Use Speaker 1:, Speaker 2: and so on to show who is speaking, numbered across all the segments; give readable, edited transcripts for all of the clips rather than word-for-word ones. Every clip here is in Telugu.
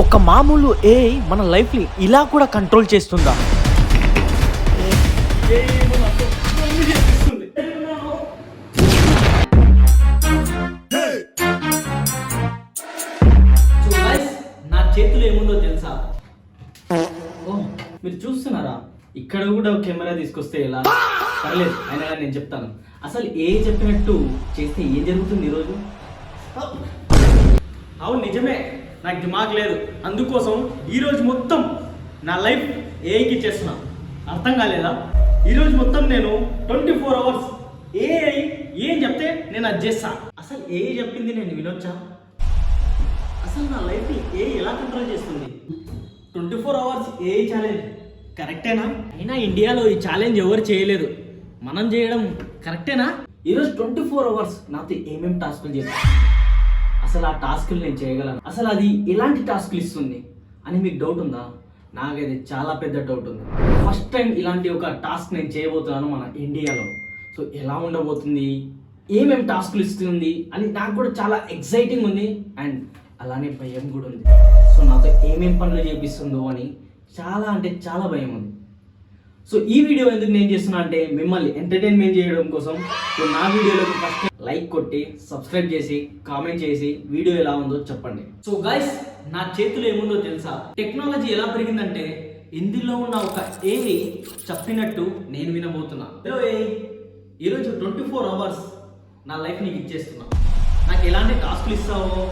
Speaker 1: ఒక మామూలు ఏఐ మన లైఫ్ని ఇలా కూడా కంట్రోల్ చేస్తుందా?
Speaker 2: నా చేతిలో ఏముందో తెలుసా? ఓ మీరు చూస్తున్నారా? ఇక్కడ కూడా కెమెరా తీసుకొస్తే ఎలా? పర్లేదు అయినా నేను చెప్తాను. అసలు ఏ చెప్పినట్టు చేస్తే ఏం జరుగుతుంది ఈరోజు? అవును నిజమే, నాకు దిమాగ్ లేదు. అందుకోసం ఈరోజు మొత్తం నా లైఫ్ ఏఐకి ఇచ్చేస్తున్నా. అర్థం కాలేదా? ఈరోజు మొత్తం నేను 24 hours ఏఐ ఏం చెప్తే నేను అది చేస్తా. అసలు ఏఐ చెప్పింది నేను వినొచ్చా? అసలు నా లైఫ్ని ఏఐ ఎలా కంట్రోల్ చేస్తుంది? 24 hours ఏఐ ఛాలెంజ్ కరెక్టేనా? అయినా ఇండియాలో ఈ ఛాలెంజ్ ఎవరు చేయలేదు, మనం చేయడం కరెక్టేనా? ఈరోజు 24 hours నాతో ఏమేమి టాస్కులు చేయాలి, అసలు ఆ టాస్కులు నేను చేయగలను, అసలు అది ఎలాంటి టాస్కులు ఇస్తుంది అని మీకు డౌట్ ఉందా? నాకైతే చాలా పెద్ద డౌట్ ఉంది. ఫస్ట్ టైం ఇలాంటి ఒక టాస్క్ నేను చేయబోతున్నాను మన ఇండియాలో. సో ఎలా ఉండబోతుంది, ఏమేమి టాస్కులు ఇస్తుంది అని నాకు కూడా చాలా ఎక్సైటింగ్ ఉంది. అండ్ అలానే భయం కూడా ఉంది. సో నాతో ఏమేం పనులు చేపిస్తుందో అని చాలా అంటే చాలా భయం ఉంది. సో ఈ వీడియో ఎందుకు నేను చేస్తున్నా అంటే మిమ్మల్ని ఎంటర్టైన్మెంట్ చేయడం కోసం. సో నా వీడియోలోకి ఫస్ట్ లైక్ కొట్టి సబ్స్క్రైబ్ చేసి కామెంట్ చేసి వీడియో ఎలా ఉందో చెప్పండి. సో గైస్, నా చేతిలో ఏముందో తెలుసా? టెక్నాలజీ ఎలా పెరిగిందంటే ఇందులో ఉన్న ఒక ఏఐ చెప్పినట్టు నేను వినబోతున్నా. హలో ఏఐ, ఈరోజు 24 hours నా లైఫ్ నీకు ఇచ్చేస్తున్నా. నాకు ఎలాంటి టాస్క్లు ఇస్తావో,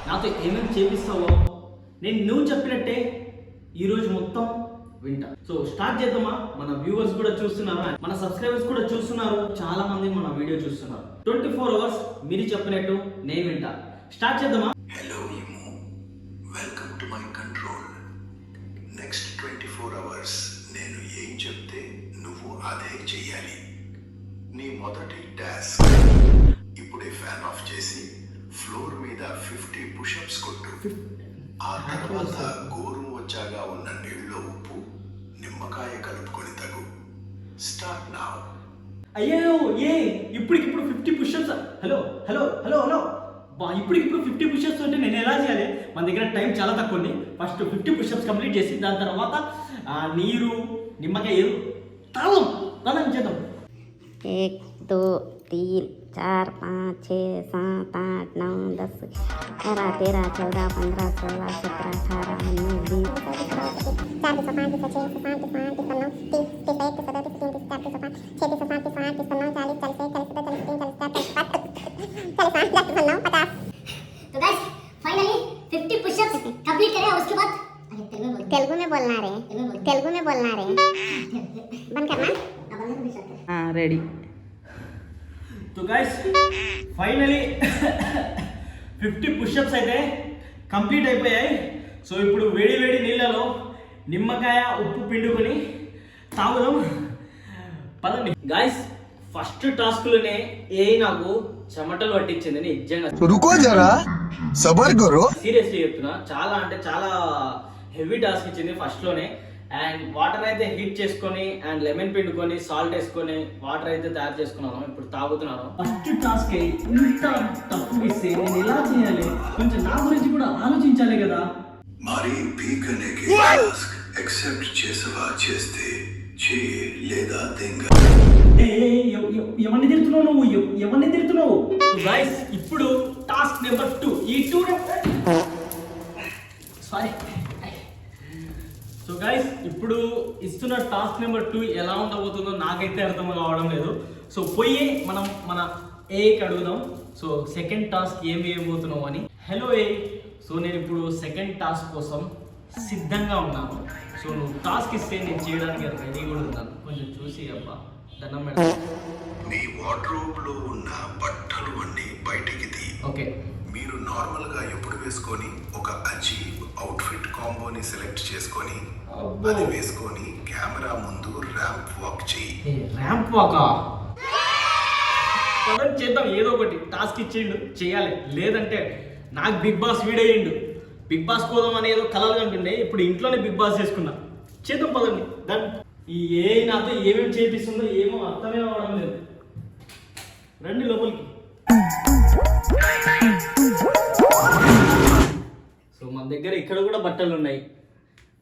Speaker 2: నాతో ఏమేమి చేపిస్తావో నేను నువ్వు చెప్పినట్టే ఈరోజు మొత్తం వింటా. సో స్టార్ట్ చేద్దామా? మన వ్యూవర్స్ కూడా చూస్తున్నారు, మన సబ్స్క్రైబర్స్ కూడా చూస్తున్నారు, చాలా మంది మన వీడియో చూస్తున్నారు. 24 hours మీరు చెప్పినట్టు నేను వింటా. స్టార్ట్ చేద్దామా?
Speaker 3: Hello ఇము, welcome to my control. Next 24 hours నేను ఏం చెప్తే నువ్వు అదే చెయ్యాలి. నీ మొదటి టాస్క్, ఇప్పుడే ఫ్యాన్ ఆఫ్ చేసి ఫ్లోర్ మీద 50 పుషప్స్ కొట్టు. ఆ తర్వాత గోరువెచ్చగా ఉన్న నీళ్ళలో ఉప్పు, నిమ్మకాయ కలుపుకొని తగు. Start now.
Speaker 2: అయ్యో ఏ ఇప్పుడు 50 push-ups? Hello hello hello hello బా, ఇప్పుడు 50 పుషప్స్ అంటే నేను ఎలా చేయాలి? మన దగ్గర టైం చాలా తక్కువ ఉంది. ఫస్ట్ 50 పుషప్స్ కంప్లీట్ చేసి దాని తర్వాత నీరు నిమ్మకాయ తాళం చేద్దాం.
Speaker 4: 1 2 3 4 5 6 7 8 9 10 11 13 14 15 16 17 18 19
Speaker 5: तो गाइस फाइनली 50 पुशअप्स कंप्लीट करे और उसके बाद
Speaker 4: तेलुगु में बोलना रे, तेलुगु में बोलना रे. बंद करना.
Speaker 2: Ready. So guys finally 50 push-ups అయితే కంప్లీట్ అయిపోయాయి. సో ఇప్పుడు వేడి వేడి నీళ్ళలో నిమ్మకాయ ఉప్పు పిండుకొని తాగుదాం. పదండి గైస్. ఫస్ట్ టాస్క్లోనే ఏ నాకు చెమటలు పట్టించింది నిజంగా.
Speaker 6: रुको जरा सबर करो.
Speaker 2: సీరియస్లీ చెప్తున్నా, చాలా అంటే చాలా హెవీ టాస్క్ ఇచ్చింది ఫస్ట్లోనే. అండ్ వాటర్ అయితే హీట్ చేసుకొని అండ్ లెమన్ పిండుకొని సాల్ట్ వేసుకొని వాటర్ అయితే తయారు చేసుకున్నాను. ఇప్పుడు తాగుతున్నాను. ఫస్ట్ టాస్క్ ఇంత తప్పు ఇస్తే నేను ఎలా చేయాలి? కొంచెం నా గురించి కూడా ఆలోచించాలి కదా.
Speaker 3: మరి పీకనేకి టాస్క్ యాక్సెప్ట్ చేసవా? చేస్తే చే లేదా దెంగ.
Speaker 2: ఎవరిని తిడుతున్నావు నువ్వు? ఎవరిని తిడుతున్నావు? గైస్ ఇప్పుడు టాస్క్ నెంబర్ 2. ఈ 2 సారీ. సో గైస్ ఇప్పుడు ఇస్తున్న టాస్క్ నెంబర్ 2 ఎలా ఉండబోతుందో నాకైతే అర్థం కావడం లేదు. సో పోయి మనం మన ఏకి అడుగుదాం. సో సెకండ్ టాస్క్ ఏం వేయబోతున్నావు అని. హలో ఏ, సో నేను ఇప్పుడు సెకండ్ టాస్క్ కోసం సిద్ధంగా ఉన్నాను. సో నువ్వు టాస్క్ ఇస్తే నేను చేయడానికి రెడీ కూడా ఉన్నాను. కొంచెం చూసి అబ్బా దండం పెడతా.
Speaker 3: మీ వార్డ్రోబ్ లో ఉన్న బట్టలు అన్ని బయటికి తీ.
Speaker 2: ఓకే.
Speaker 3: మీరు నార్మల్ గా ఎప్పుడు వేసుకొని ఒక అజీబ్ అవుట్ఫిట్ కాంబోని సెలెక్ట్ చేసుకొని అది వేసుకొని కెమెరా ముందు ర్యాంప్ వాక్ చేయి.
Speaker 2: ర్యాంప్ వాకా? చేద్దాం, ఏదో ఒకటి టాస్క్ ఇచ్చిండు చేయాలి. లేదంటే నాకు బిగ్ బాస్ వీడేయండు. బిగ్ బాస్ పోదాం అని ఏదో కలలు కంటుండే, ఇప్పుడు ఇంట్లోనే బిగ్ బాస్ చేసుకున్నా. చేద్దాం పదండి. దాన్ని ఈ ఏ నాతో ఏమేమి చేపిస్తుందో ఏమో అర్థమే అవ్వడం లేదు. రండి లోపలికి. సో మన దగ్గర దగ్గర ఇక్కడ కూడా బట్టలు ఉన్నాయి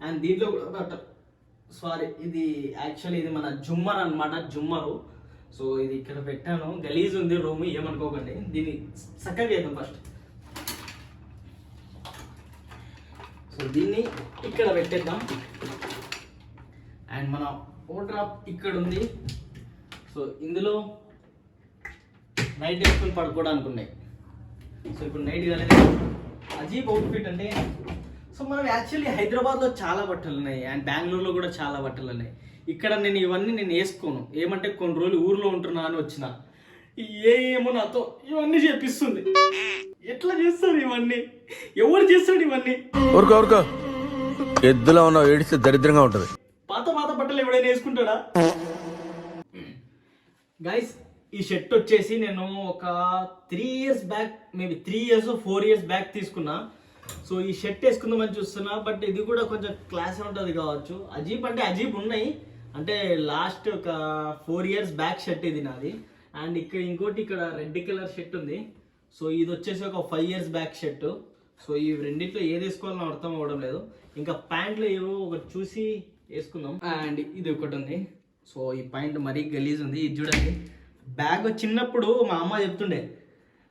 Speaker 2: అండ్ దీంట్లో కూడా బట్టలు. సారీ, ఇది యాక్చువల్లీ ఇది మన జుమ్మర్ అన్నమాట, జుమ్మరు. సో ఇది ఇక్కడ పెట్టాను, గలీజ్ ఉంది రూమ్, ఏమనుకోకండి. దీన్ని చక్కగా చేద్దాం ఫస్ట్. సో దీన్ని ఇక్కడ పెట్టేద్దాం. అండ్ మన ఓడ్రాప్ ఇక్కడ ఉంది. సో ఇందులో నైట్ వేసుకొని పడుకోవడానికి ఉన్నాయి. సో ఇప్పుడు నైట్ కాలేదు. అజీబ్ అవుట్ఫిట్ అంటే, సో మనం యాక్చువల్లీ హైదరాబాద్లో చాలా బట్టలు ఉన్నాయి అండ్ బెంగళూరులో కూడా చాలా బట్టలు ఉన్నాయి. ఇక్కడ నేను ఇవన్నీ వేసుకోను. ఏమంటే కొన్ని రోజులు ఊర్లో ఉంటున్నా అని వచ్చిన ఏమో నాతో ఇవన్నీ చేపిస్తుంది. ఎట్లా చేస్తారు ఇవన్నీ? ఎవరు చేస్తాడు ఇవన్నీ?
Speaker 7: ఊరుకో ఎద్దులో ఉన్న ఏడిస్తే దరిద్రంగా ఉంటుంది.
Speaker 2: పాత పాత బట్టలు ఎవడైనా వేసుకుంటాడా? గైస్, ఈ షర్ట్ వచ్చేసి నేను ఒక 3 years back, maybe 3 years 4 years back తీసుకున్నా. సో ఈ షర్ట్ వేసుకుందామని చూస్తున్నా, బట్ ఇది కూడా కొంచెం క్లాస్ ఉంటుంది కావచ్చు. అజీబ్ అంటే అజీబ్ ఉన్నాయి. అంటే లాస్ట్ ఒక 4 years బ్యాక్ షర్ట్ ఇది నాది. అండ్ ఇక్కడ ఇంకోటి ఇక్కడ రెడ్ కలర్ షర్ట్ ఉంది. సో ఇది వచ్చేసి ఒక 5 years బ్యాక్ షర్ట్. సో ఈ రెండింటిలో ఏది వేసుకోవాలని అర్థం అవ్వడం లేదు. ఇంకా ప్యాంట్లు ఏవో ఒకటి చూసి వేసుకుందాం. అండ్ ఇది ఒకటి ఉంది. సో ఈ ప్యాంట్ మరీ గలీజ్ ఉంది. ఇది చూడండి, బ్యాగ్ చిన్నప్పుడు మా అమ్మ చెప్తుండే,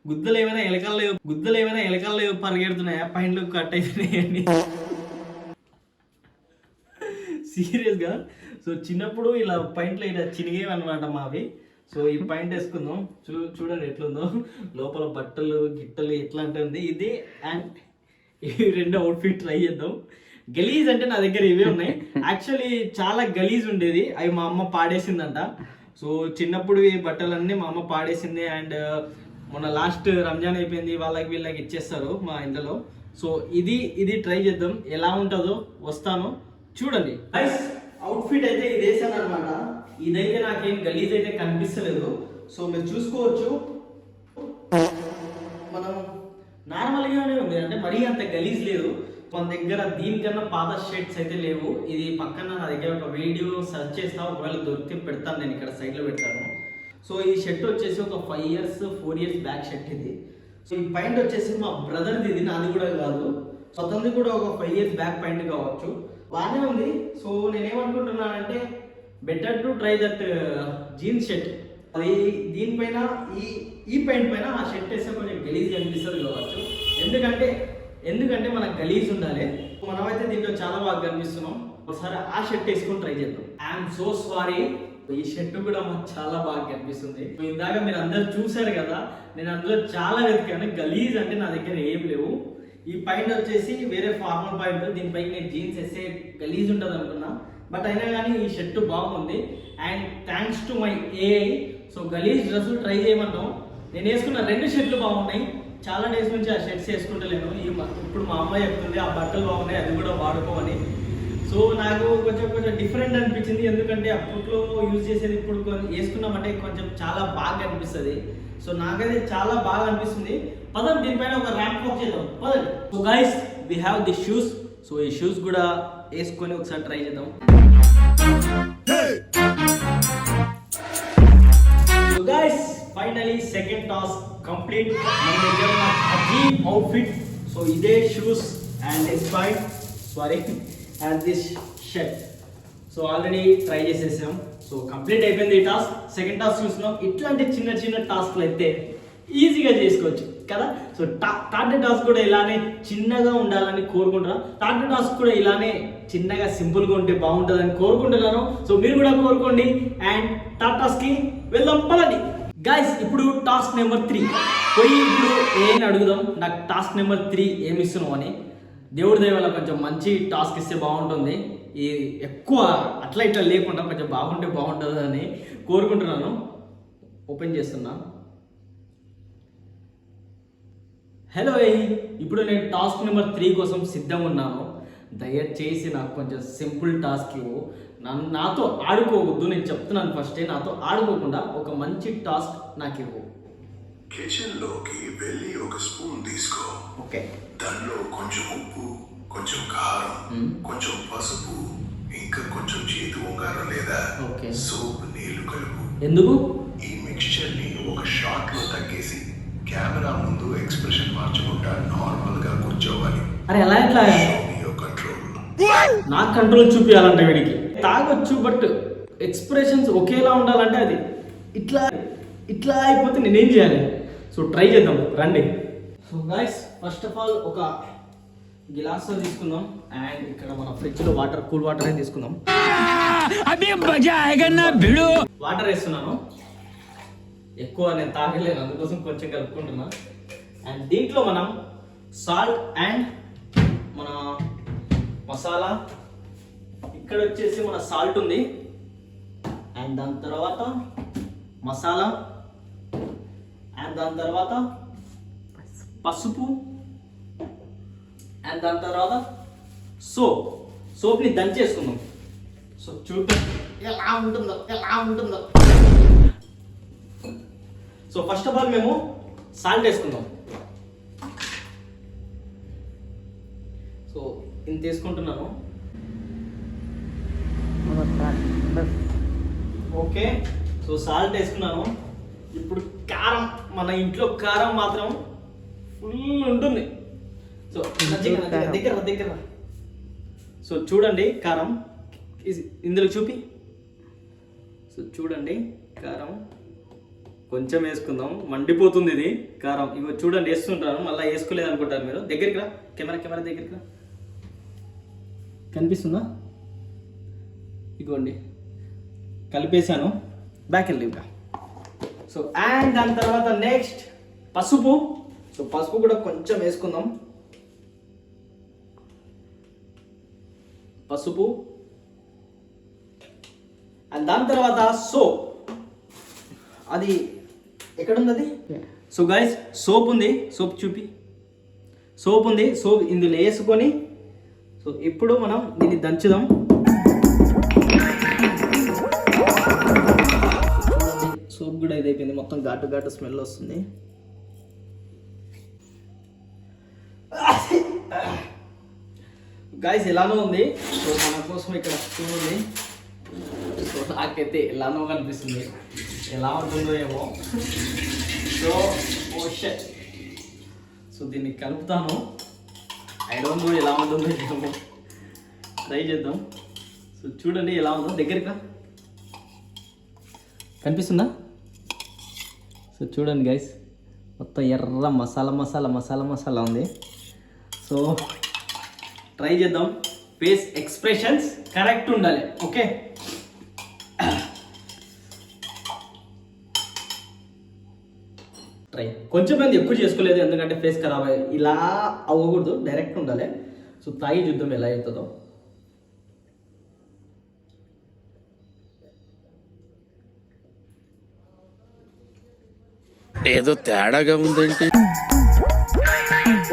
Speaker 2: గుద్దలు ఏమైనా ఎలకల్లో పరిగెడుతున్నాయా, ప్యాంట్లు కట్ అవుతున్నాయని. సీరియస్గా. సో చిన్నప్పుడు ఇలా ప్యాంట్లు ఇలా చినిగేవి అనమాట మావి. సో ఈ ప్యాంట్ వేసుకుందాం. చూడండి ఎట్లుందో, లోపల బట్టలు గిట్టలు ఎట్లా అంటే ఉంది ఇది. అండ్ ఈ 2 అవుట్ఫిట్ ట్రై చేద్దాం. గలీజ్ అంటే నా దగ్గర ఇవే ఉన్నాయి. యాక్చువల్లీ చాలా గలీజ్ ఉండేది, అవి మా అమ్మ పాడేసిందంట. సో చిన్నప్పుడు ఈ బట్టలన్నీ మా అమ్మ పాడేసింది. అండ్ మొన్న లాస్ట్ రంజాన్ అయిపోయింది, వీళ్ళకి ఇచ్చేస్తారు మా ఇంట్లో. సో ఇది ట్రై చేద్దాం, ఎలా ఉంటుందో వస్తాను చూడండి. అవుట్ఫిట్ అయితే ఇది వేసాను అనమాట. ఇదైతే నాకేం గలీజ్ అయితే కనిపిస్తలేదు. సో మీరు చూసుకోవచ్చు, మనం నార్మల్గానే ఉంది, అంటే మరీ అంత గలీజ్ లేదు. మన దగ్గర దీనికన్నా పాత షర్ట్స్ అయితే లేవు. ఇది పక్కన నా దగ్గర ఒక వీడియో సెర్చ్ చేస్తా, ఒకవేళ దొరికితే పెడతాను, నేను ఇక్కడ సైడ్లో పెడతాను. సో ఈ షర్ట్ వచ్చేసి ఒక 5 years 4 years బ్యాక్ షర్ట్ ఇది. సో ఈ ప్యాంట్ వచ్చేసి మా బ్రదర్ది, ఇది నాది కూడా కాదు. సో అతనిది కూడా ఒక 5 years బ్యాక్ ప్యాంట్ కావచ్చు, బాగానే ఉంది. సో నేనేమనుకుంటున్నానంటే better to try that jeans shirt. అది దీనిపైన ఈ ప్యాంట్ పైన ఆ షర్ట్ వేస్తే కొంచెం గలీజ్ అనిపిస్తుంది కావచ్చు. ఎందుకంటే మనకు గలీజ్ ఉండాలి. మనమైతే దీంట్లో చాలా బాగా కనిపిస్తున్నాం. ఒకసారి ఆ షర్ట్ వేసుకొని ట్రై చేద్దాం. ఐఎమ్ సో సారీ, ఈ షర్ట్ కూడా మాకు చాలా బాగా కనిపిస్తుంది. ఇందాక మీరు అందరు చూసారు కదా, నేను అందులో చాలా వెతికాను, గలీజ్ అంటే నా దగ్గర ఏం లేవు. ఈ పాయింట్ వచ్చేసి వేరే ఫార్మల్ పాయింట్, దీనిపై నేను జీన్స్ వేస్తే గలీజ్ ఉంటుంది అనుకున్నా, బట్ అయినా కానీ ఈ షర్ట్ బాగుంది. And thanks to my AI. So గలీజ్ డ్రెస్సులు ట్రై చేయమంటాం. నేను వేసుకున్న 2 షర్ట్లు బాగున్నాయి. చాలా డేస్ నుంచి ఆ షర్ట్స్ వేసుకుంటలేను. ఇప్పుడు మా అమ్మాయి చెప్తుంది ఆ బట్టలు బాగున్నాయి, అది కూడా వాడుకోమని. సో నాకు కొంచెం డిఫరెంట్ అనిపించింది. ఎందుకంటే అప్పట్లో యూజ్ చేసేది ఇప్పుడు వేసుకున్నామంటే కొంచెం చాలా బాగా అనిపిస్తుంది. సో నాకైతే చాలా బాగా అనిపిస్తుంది. పదండి దీనిపైన ఒక ర్యాంప్ వాక్ చేద్దాం, పదండి. So guys, we have the shoes. So ఈ షూస్ కూడా వేసుకొని ఒకసారి ట్రై చేద్దాం. So guys, finally second task complete. మన దగ్గర ఉన్న అజీబ్ అవుట్ఫిట్. సో ఇదే shoes and this point, sorry, and this shirt. So already try చేసేసాం. సో కంప్లీట్ అయిపోయింది ఈ టాస్క్. సెకండ్ టాస్క్ చూస్తున్నాం. ఇట్లాంటి చిన్న టాస్క్లు అయితే ఈజీగా చేసుకోవచ్చు కదా. సో థర్డ్ టాస్క్ కూడా ఇలానే చిన్నగా ఉండాలని కోరుకుంటున్నాను. థర్డ్ టాస్క్ కూడా ఇలానే చిన్నగా సింపుల్గా ఉంటే బాగుంటుందని కోరుకుంటున్నాను. సో మీరు కూడా కోరుకోండి. అండ్ థర్డ్ టాస్క్కి వెళ్దాం, పదండి. గైస్, ఇప్పుడు టాస్క్ నెంబర్ 3 పోయి ఇప్పుడు ఏం అడుగుదాం, నాకు టాస్క్ నెంబర్ 3 ఏమి ఇస్తున్నావు అని. దేవుడి దయ వల్ల కొంచెం మంచి టాస్క్ ఇస్తే బాగుంటుంది. ఈ ఎక్కువ అట్లా ఇట్లా లేకుండా కొంచెం బాగుంటే బాగుంటుంది అని కోరుకుంటున్నాను. ఓపెన్ చేస్తున్నా. హలో, ఇప్పుడు నేను టాస్క్ నెంబర్ 3 కోసం సిద్ధంగా ఉన్నాను. దయచేసి నాకు కొంచెం సింపుల్ టాస్క్ ఇవ్వు. నాతో ఆడుకోవద్దు, నేను చెప్తున్నాను ఫస్టే, నాతో ఆడుకోకుండా ఒక మంచి టాస్క్ నాకు ఇవ్వు.
Speaker 3: కిచెన్ లోకి వెళ్ళి ఒక స్పూన్ తీసుకో.
Speaker 2: ఓకే.
Speaker 3: దానిలో కొంచెం ఉప్పు, కొంచెం కారం, కొంచెం పసుపు, ఇంకా కొంచెం చేతి ఉంగారం లేదా సోప్ నీళ్లు కలుపు.
Speaker 2: ఎందుకు?
Speaker 3: ఈ మిక్స్చర్ ని ఒక షాట్ లో తగ్గేసి కెమెరా ముందు ఎక్స్ప్రెషన్ మార్చకుండా నార్మల్ గా కూర్చోవాలి.
Speaker 2: అరే ఎలా ఎట్లా
Speaker 3: your control.
Speaker 2: నాకు కంట్రోల్ చూపించాలంటే వీడికి తాగొచ్చు బట్ ఎక్స్ప్రెషన్స్ ఒకేలా ఉండాలంటే అది ఇట్లా ఇట్లా అయిపోతే నేనేం చేయాలి? సో ట్రై చేద్దాం రండి. So guys first of all ఒక గిలాస్ తీసుకుందాం అండ్ ఇక్కడ మన ఫ్రిడ్జ్లో వాటర్ కూల్ వాటర్ తీసుకుందాం. వాటర్ వేస్తున్నాను, ఎక్కువ నేను తాగలేను అందుకోసం కొంచెం కలుపుకుంటున్నా. అండ్ దీంట్లో మనం సాల్ట్ అండ్ మన మసాలా, ఇక్కడ వచ్చేసి మన సాల్ట్ ఉంది అండ్ దాని తర్వాత మసాలా అండ్ దాని తర్వాత పసుపు అండ్ దాని తర్వాత సోప్ని దంచేసుకుందాం. సో చూద్దాం ఎలా ఉంటుందో. సో ఫస్ట్ ఆఫ్ ఆల్ మేము సాల్ట్ వేసుకుందాం. సో ఇంత తీసుకుంటున్నాను. ఓకే, సో సాల్ట్ వేసుకున్నాను. ఇప్పుడు కారం, మన ఇంట్లో కారం మాత్రం ఫుల్ ఉంటుంది. సో దగ్గర సో చూడండి కారం ఇందులో చూపి. సో చూడండి కారం కొంచెం వేసుకుందాం, మండిపోతుంది ఇది కారం. ఇగో చూడండి వేస్తుంటాను, మళ్ళీ వేసుకోలేదు అనుకుంటారు మీరు. దగ్గరికి రా, కెమెరా దగ్గరికి రా, కనిపిస్తుందా? ఇగోండి కలిపేశాను, బ్యాక్ వెళ్ళి ఇంకా. సో అండ్ దాని తర్వాత నెక్స్ట్ పసుపు. సో పసుపు కూడా కొంచెం వేసుకుందాం. పసుపు అండ్ దాని తర్వాత సోప్. అది ఎక్కడుంది అది? సో గైస్ సోప్ ఉంది, సోప్ చూపి. సోప్ ఉంది, సోప్ ఇందులో వేసుకొని సో ఇప్పుడు మనం దీన్ని దంచుదాం. సోప్ కూడా ఇది అయిపోయింది, మొత్తం ఘాటు స్మెల్ వస్తుంది. గైస్ ఎలానో ఉంది. సో మన కోసం ఇక్కడ స్పూన్ ఉంది. సో నాకైతే ఎలానో కనిపిస్తుంది, ఎలా ఉంటుందో ఏమో. సో సో దీన్ని కలుపుతాను. ఐ డోంట్ నో ఎలా ఉంటుందో ఏమో, ట్రై చేద్దాం. సో చూడండి ఎలా ఉందో, దగ్గరగా కనిపిస్తుందా? సో చూడండి గైస్, మొత్తం ఎర్ర మసాలా ఉంది. సో ట్రై చేద్దాం. ఫేస్ ఎక్స్ప్రెషన్స్ కరెక్ట్ ఉండాలి. Okay, try. కొంచెం మంది ఎక్కువ చేసుకోలేదు ఎందుకంటే ఫేస్ ఖరాబ్ అయ్యి ఇలా అవ్వకూడదు, డైరెక్ట్ ఉండాలి. సో తాగి చూద్దాం ఎలా అవుతుందో.
Speaker 7: ఏదో తేడాగా ఉందేంటి?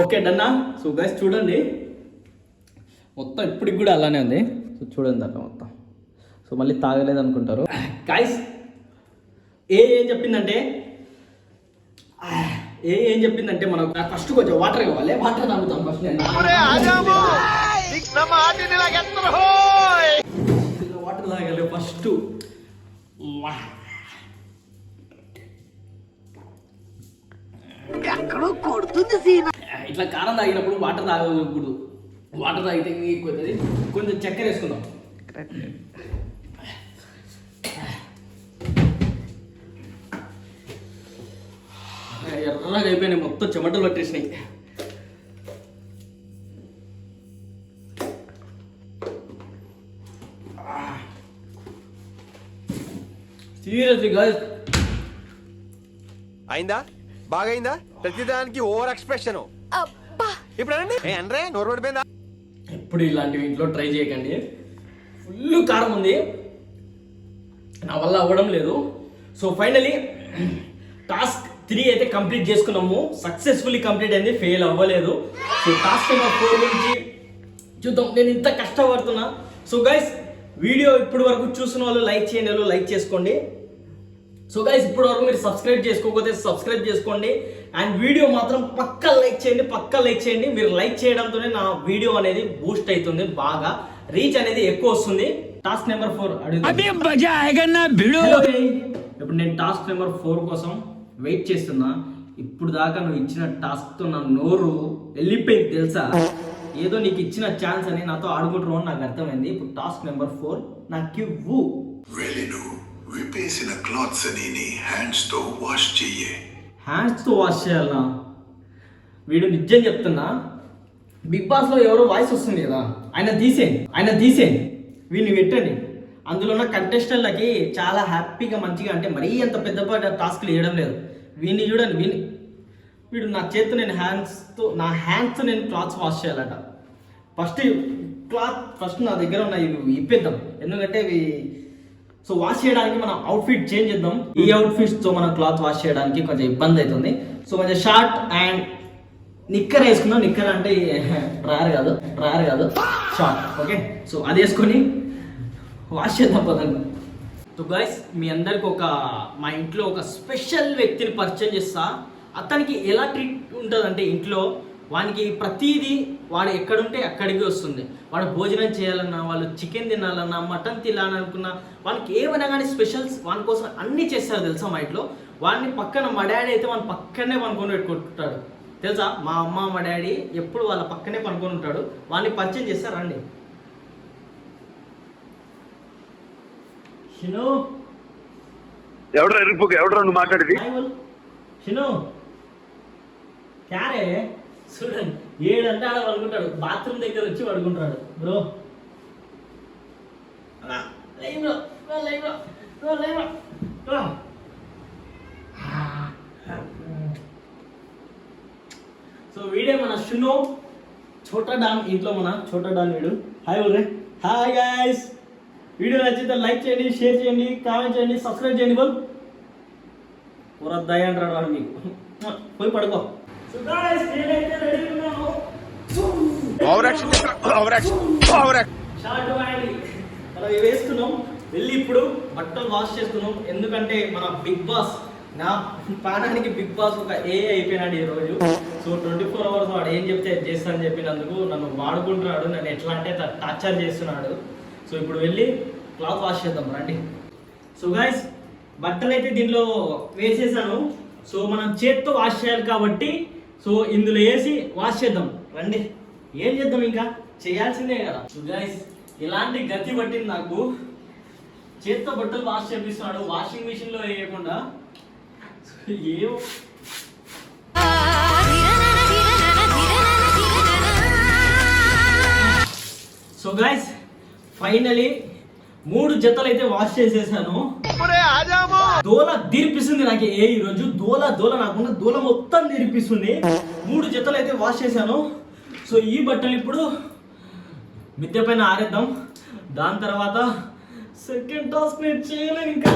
Speaker 2: ఓకే డన్నా. సో గైస్ చూడండి మొత్తం ఇప్పటికి కూడా అలానే ఉంది. సో చూడండి అట్లా మొత్తం. సో మళ్ళీ తాగలేదు అనుకుంటారు గైస్. ఏం చెప్పిందంటే మనం ఫస్ట్ కొంచెం వాటర్ కావాలి, వాటర్ తాగుతాం ఫస్ట్. వాటర్ తాగాలి ఫస్ట్. ఇట్లా కారం తాగినప్పుడు వాటర్ తాగకూడదు, వాటర్ తాగితే ఎక్కువ అవుతుంది. కొంచెం చక్కెర వేసుకుందాం. ఎర్రగా అయిపోయినాయి, మొత్తం చెమటలు పట్టేసినాయి. సీరియస్లీ గాయ్స్,
Speaker 8: అయిందా? బాగైందా? ప్రతిదానికి ఓవర్ ఎక్స్ప్రెషన్. ఇప్పుడు అంటే నోరు పడిపోయిందా?
Speaker 2: ఎప్పుడు ఇలాంటివి ఇంట్లో ట్రై చేయకండి. ఫుల్ కారం ఉంది, నా వల్ల అవ్వడం లేదు. సో ఫైనలీ టాస్క్ 3 అయితే కంప్లీట్ చేసుకున్నాము. సక్సెస్ఫుల్లీ కంప్లీట్ అయింది, ఫెయిల్ అవ్వలేదు. సో టాస్క్ నెంబర్ 4 గురించి చూద్దాం. నేను ఇంత కష్టపడుతున్నా. సో గైస్ వీడియో ఇప్పటి వరకు చూసిన వాళ్ళు లైక్ చేయండి, వాళ్ళు లైక్ చేసుకోండి. సో గైస్ ఇప్పటి వరకు మీరు సబ్స్క్రైబ్ చేసుకోకపోతే సబ్స్క్రైబ్ చేసుకోండి. అండ్ వీడియో మాత్రం పక్కా లైక్ చేయండి. మీరు లైక్ చేయడంతోనే నా వీడియో అనేది బూస్ట్ అవుతుంది, బాగా రీచ్ అనేది ఎక్కువ వస్తుంది. టాస్క్ నెంబర్ 4 ఇప్పుడు నేను టాస్క్ నెంబర్ 4 కోసం వెయిట్ చేస్తున్నా. ఇప్పుడు దాకా నువ్వు ఇచ్చిన టాస్క్తో నా నోరు వెళ్ళిపోయింది తెలుసా. ఏదో నీకు ఇచ్చిన ఛాన్స్ అని నాతో ఆడుకుంటున్నావు నాకు అర్థమైంది. ఇప్పుడు టాస్క్ నెంబర్ 4 నాకు ఇవ్వు.
Speaker 3: వెలిను విప్పేసిన క్లాత్స్ అని నీ హ్యాండ్స్ తో వాష్ చెయ్యే.
Speaker 2: హ్యాండ్స్తో వాష్ చేయాలనా? వీడు నిజం చెప్తున్నా, బిగ్ బాస్లో ఎవరో వాయిస్ వస్తుంది కదా, ఆయన తీసేయండి వీడిని పెట్టండి. అందులో ఉన్న కంటెస్టెంట్లకి చాలా హ్యాపీగా మంచిగా, అంటే మరీ అంత పెద్ద టాస్క్లు వేయడం లేదు. వీడిని చూడండి, వీడు నా చేత్తో నేను హ్యాండ్స్తో నేను క్లాత్స్ వాష్ చేయాలట. ఫస్ట్ నా దగ్గర ఉన్న ఇవి ఇప్పేద్దాం, ఎందుకంటే ఇవి సో వాష్ చేయడానికి మనం అవుట్ఫిట్ చేంజ్ చేద్దాం. ఈ అవుట్ఫిట్స్తో మనం క్లాత్ వాష్ చేయడానికి కొంచెం ఇబ్బంది అవుతుంది. సో కొంచెం షార్ట్ అండ్ నిక్కర్ వేసుకున్నాం. నిక్కర్ అంటే డ్రాయర్ కాదు షార్ట్. ఓకే, సో అది వేసుకొని వాష్ చేద్దాం పదండి. సో గైస్, మీ అందరికి మా ఇంట్లో ఒక స్పెషల్ వ్యక్తిని పరిచయం చేస్తా. అతనికి ఎలా ట్రీట్ ఉంటుందంటే ఇంట్లో వానికి ప్రతిదీ వాడు ఎక్కడుంటే అక్కడికి వస్తుంది. వాడు భోజనం చేయాలన్నా, వాళ్ళు చికెన్ తినాలన్నా, మటన్ తినాలనుకున్నా, వానికి ఏమైనా కానీ స్పెషల్స్ వాని కోసం అన్నీ చేస్తారు తెలుసా మా ఇంట్లో. వాడిని పక్కన మా డాడీ అయితే వాని పక్కనే పనుకొని పెట్టుకుంటాడు తెలుసా. మా అమ్మ మా డాడీ ఎప్పుడు వాళ్ళ పక్కనే పనుకొని ఉంటాడు. వాడిని పరిచయం చేస్తారండి. షిను,
Speaker 9: ఎవడరా నువ్వు మాట్లాడేది?
Speaker 2: షిను క్యారే చూడండి, 7 అంటే ఆడ పడుకుంటాడు. బాత్రూమ్ దగ్గర వచ్చి పడుకుంటాడు. బ్రో సో వీడే మన షిను, ఛోటా డాన్. ఇంట్లో మన ఛోటా డాన్ వీడు. హాయ్ బోల్ రే. హాయ్ గైస్, వీడియో నచ్చితే లైక్ చేయండి, షేర్ చేయండి, కామెంట్ చేయండి, సబ్స్క్రైబ్ చేయండి. బోల్ పూరా దయ అంటాడు వాడు మీకు. పోయి పడుకో. సో గైస్, నేనైతే రెడీ ఉన్నాను. షార్ట్ వాడి మనం వేస్తున్నాం. వెళ్ళి ఇప్పుడు బట్టలు వాష్ చేస్తున్నాం. ఎందుకంటే మన బిగ్ బాస్, నా పానానికి బిగ్ బాస్ ఒక అయిపోయినాడు ఈరోజు. సో 24 అవర్స్ వాడు ఏం చెప్తే చేస్తానని చెప్పినందుకు నన్ను వాడుకుంటున్నాడు. నన్ను ఎట్లా అంటే టార్చర్ చేస్తున్నాడు. సో ఇప్పుడు వెళ్ళి క్లాత్ వాష్ చేద్దాం రండి. సో గైస్, బట్టలు అయితే దీంట్లో వేసేసాను. సో మనం చేత్తో వాష్ చేయాలి కాబట్టి సో ఇందులో వేసి వాష్ చేద్దాం రండి. ఏం చేద్దాం, ఇంకా చేయాల్సిందే కదా. సో గైస్, ఇలాంటి గతి పట్టింది నాకు. చేత్తో బట్టలు వాష్ చేపిస్తున్నాడు, వాషింగ్ మిషన్ లో వేయకుండా. ఏమో సో గైస్, ఫైనలీ 3 జతలు అయితే వాష్ చేసేసాను. దోల తీర్పిస్తుంది నాకు ఈరోజు. దోల నాకున్న దోల మొత్తం తీర్పిస్తుంది. 3 జతలు అయితే వాష్ చేశాను. సో ఈ బట్టలు ఇప్పుడు మిద్దె పైన ఆరేద్దాం. దాని తర్వాత సెకండ్ టాస్క్ నేను చేయలేను ఇంకా.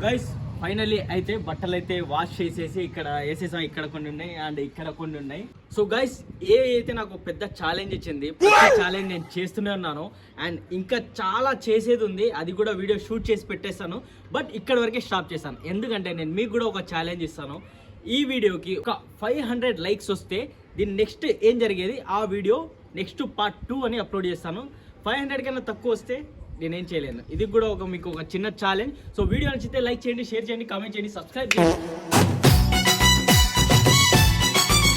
Speaker 2: గైస్, ఫైనలీ అయితే బట్టలు అయితే వాష్ చేసేసి ఇక్కడ వేసేసాం. ఇక్కడ కొన్ని ఉన్నాయి అండ్ ఇక్కడ కొన్ని ఉన్నాయి. సో గైస్, అయితే నాకు పెద్ద ఛాలెంజ్ ఇచ్చింది. ఛాలెంజ్ నేను చేస్తూనే ఉన్నాను అండ్ ఇంకా చాలా చేసేది ఉంది. అది కూడా వీడియో షూట్ చేసి పెట్టేస్తాను. బట్ ఇక్కడ వరకే స్టాప్ చేశాను, ఎందుకంటే నేను మీకు కూడా ఒక ఛాలెంజ్ ఇస్తాను. ఈ వీడియోకి ఒక 500 లైక్స్ వస్తే దీని నెక్స్ట్ ఏం జరిగేది ఆ వీడియో నెక్స్ట్ పార్ట్ 2 అని అప్లోడ్ చేస్తాను. 500 కన్నా తక్కువ వస్తే నేనేం చేయలేను. ఇది కూడా మీకు ఒక చిన్న ఛాలెంజ్. సో వీడియో నచ్చితే లైక్ చేయండి, షేర్ చేయండి, కామెంట్ చేయండి, సబ్స్క్రైబ్ చేయండి.